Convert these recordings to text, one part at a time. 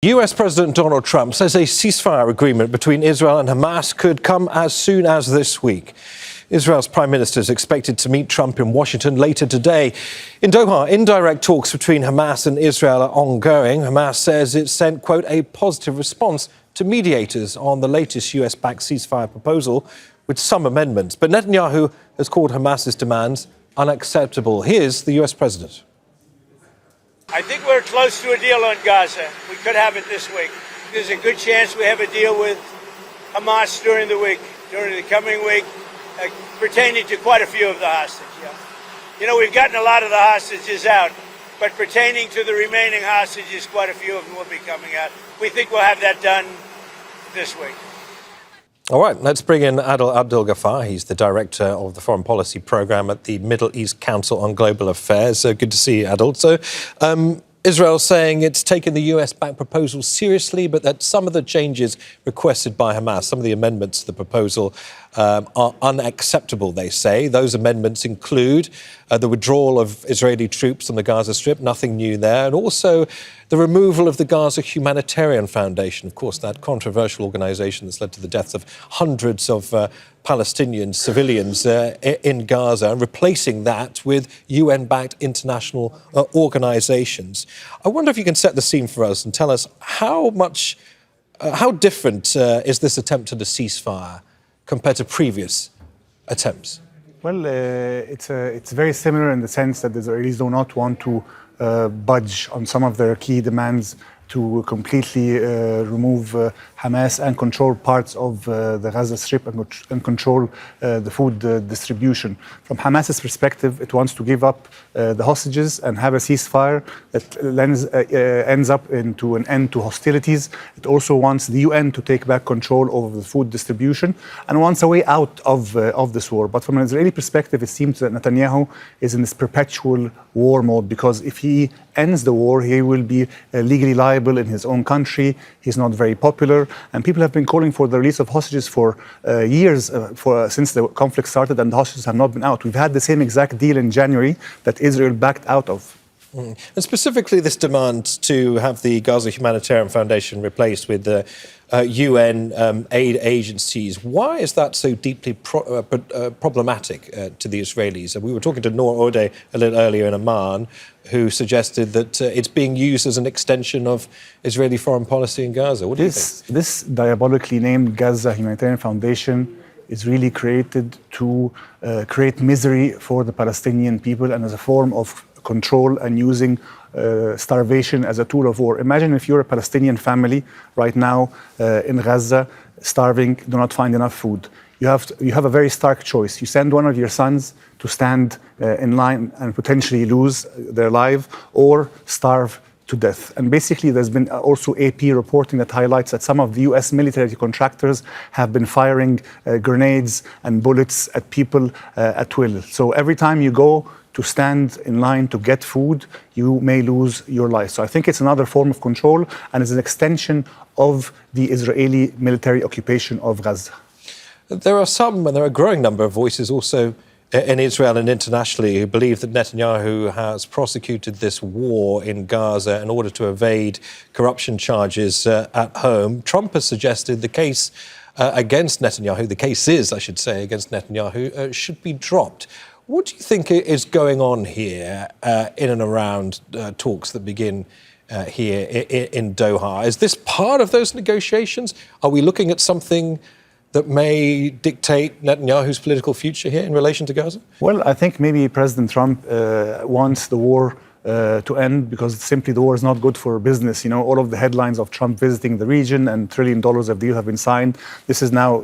US President Donald Trump says a ceasefire agreement between Israel and Hamas could come as soon as this week. Israel's Prime Minister is expected to meet Trump in Washington later today. In Doha, indirect talks between Hamas and Israel are ongoing. Hamas says it sent, quote, a positive response to mediators on the latest US-backed ceasefire proposal with some amendments. But Netanyahu has called Hamas's demands unacceptable. Here's the US President. I think we're close to a deal on Gaza. We could have it this week. There's a good chance we have a deal with Hamas during the coming week, pertaining to quite a few of the hostages. Yeah. You know, we've gotten a lot of the hostages out, but pertaining to the remaining hostages, quite a few of them will be coming out. We think we'll have that done this week. All right, let's bring in Adel Abdel Ghafar. He's the director of the Foreign Policy Programme at the Middle East Council on Global Affairs. Good to see you, Adel. So, Israel saying it's taken the US-backed proposal seriously, but that some of the changes requested by Hamas, some of the amendments to the proposal are unacceptable, they say. Those amendments include the withdrawal of Israeli troops on the Gaza Strip, nothing new there, and also the removal of the Gaza Humanitarian Foundation, of course, that controversial organisation that's led to the deaths of hundreds of Palestinian civilians in Gaza, and replacing that with UN-backed international organisations. I wonder if you can set the scene for us and tell us how different is this attempt at a ceasefire compared to previous attempts? Well, it's very similar in the sense that the Israelis do not want to budge on some of their key demands to completely remove Hamas and control parts of the Gaza Strip and control the food distribution. From Hamas's perspective, it wants to give up the hostages and have a ceasefire that ends up into an end to hostilities. It also wants the UN to take back control over the food distribution and wants a way out of this war. But from an Israeli perspective, it seems that Netanyahu is in this perpetual war mode, because if he ends the war, he will be legally liable in his own country. He's not very popular, and people have been calling for the release of hostages for years since the conflict started, and the hostages have not been out. We've had the same exact deal in January that Israel backed out of. And specifically this demand to have the Gaza Humanitarian Foundation replaced with the UN aid agencies. Why is that so deeply problematic to the Israelis? And we were talking to Noor Ode a little earlier in Amman, who suggested that it's being used as an extension of Israeli foreign policy in Gaza. What do you think? This diabolically named Gaza Humanitarian Foundation is really created to create misery for the Palestinian people and as a form of control and using starvation as a tool of war. Imagine if you're a Palestinian family right now in Gaza, starving, do not find enough food. You have a very stark choice. You send one of your sons to stand in line and potentially lose their life, or starve to death. And basically, there's been also AP reporting that highlights that some of the US military contractors have been firing grenades and bullets at people at will. So every time you go to stand in line to get food, you may lose your life. So I think it's another form of control, and it's an extension of the Israeli military occupation of Gaza. There are some, and there are a growing number of voices also in Israel and internationally, who believe that Netanyahu has prosecuted this war in Gaza in order to evade corruption charges at home. Trump has suggested the case against Netanyahu, the cases, I should say, against Netanyahu, should be dropped. What do you think is going on here in and around talks that begin here in Doha? Is this part of those negotiations? Are we looking at something that may dictate Netanyahu's political future here in relation to Gaza? Well, I think maybe President Trump wants the war to end, because simply the war is not good for business. You know, all of the headlines of Trump visiting the region and $1 trillion of deals have been signed. This is now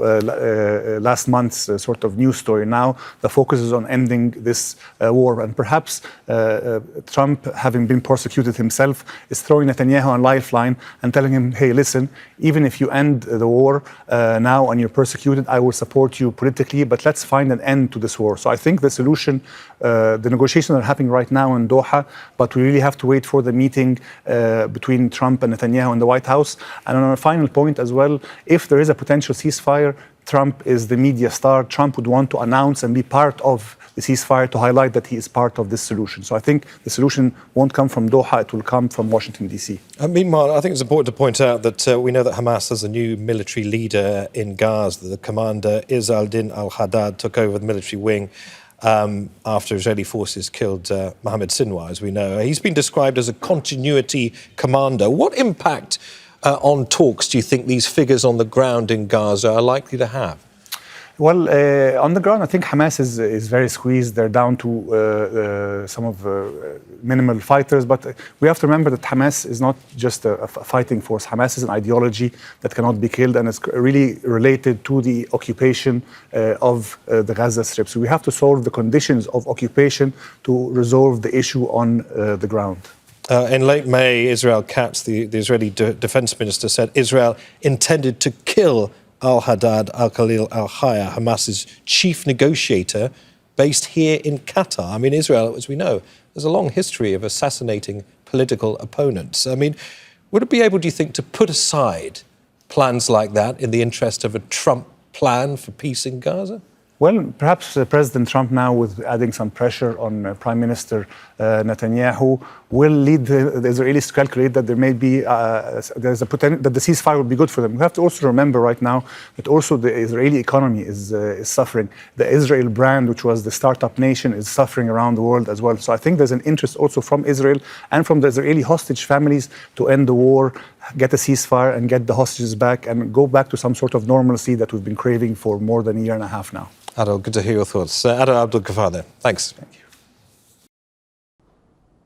last month's sort of news story. Now the focus is on ending this war, and perhaps Trump, having been prosecuted himself, is throwing Netanyahu a lifeline and telling him, hey, listen, even if you end the war now and you're persecuted, I will support you politically, but let's find an end to this war. So I think the solution, the negotiations are happening right now in Doha, but we really have to wait for the meeting between Trump and Netanyahu in the White House. And on a final point as well, if there is a potential ceasefire, Trump is the media star. Trump would want to announce and be part of the ceasefire, to highlight that he is part of this solution. So I think the solution won't come from Doha, it will come from Washington, D.C. Meanwhile, I think it's important to point out that we know that Hamas has a new military leader in Gaza. The commander, Israel al-Haddad, took over the military wing after Israeli forces killed Mohammed Sinwar, as we know. He's been described as a continuity commander. What impact on talks do you think these figures on the ground in Gaza are likely to have? Well, on the ground, I think Hamas is very squeezed. They're down to some of minimal fighters. But we have to remember that Hamas is not just a fighting force. Hamas is an ideology that cannot be killed, and it's really related to the occupation of the Gaza Strip. So we have to solve the conditions of occupation to resolve the issue on the ground. In late May, Israel Katz, the Israeli defense minister, said Israel intended to kill al-Haddad al-Khalil al-Haya, Hamas's chief negotiator, based here in Qatar. I mean, Israel, as we know, there's a long history of assassinating political opponents. I mean, would it be able, do you think, to put aside plans like that in the interest of a Trump plan for peace in Gaza? Well, perhaps President Trump now, with adding some pressure on Prime Minister Netanyahu, will lead the Israelis to calculate that there may be there's a potential that the ceasefire would be good for them. We have to also remember right now that also the Israeli economy is suffering. The Israel brand, which was the startup nation, is suffering around the world as well. So I think there's an interest also from Israel and from the Israeli hostage families to end the war, get a ceasefire and get the hostages back and go back to some sort of normalcy that we've been craving for more than a year and a half now. Adel, good to hear your thoughts. Adel Abdel Ghafar there. Thanks. Thank you.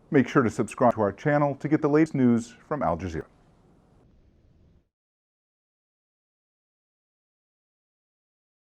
Make sure to subscribe to our channel to get the latest news from Al Jazeera.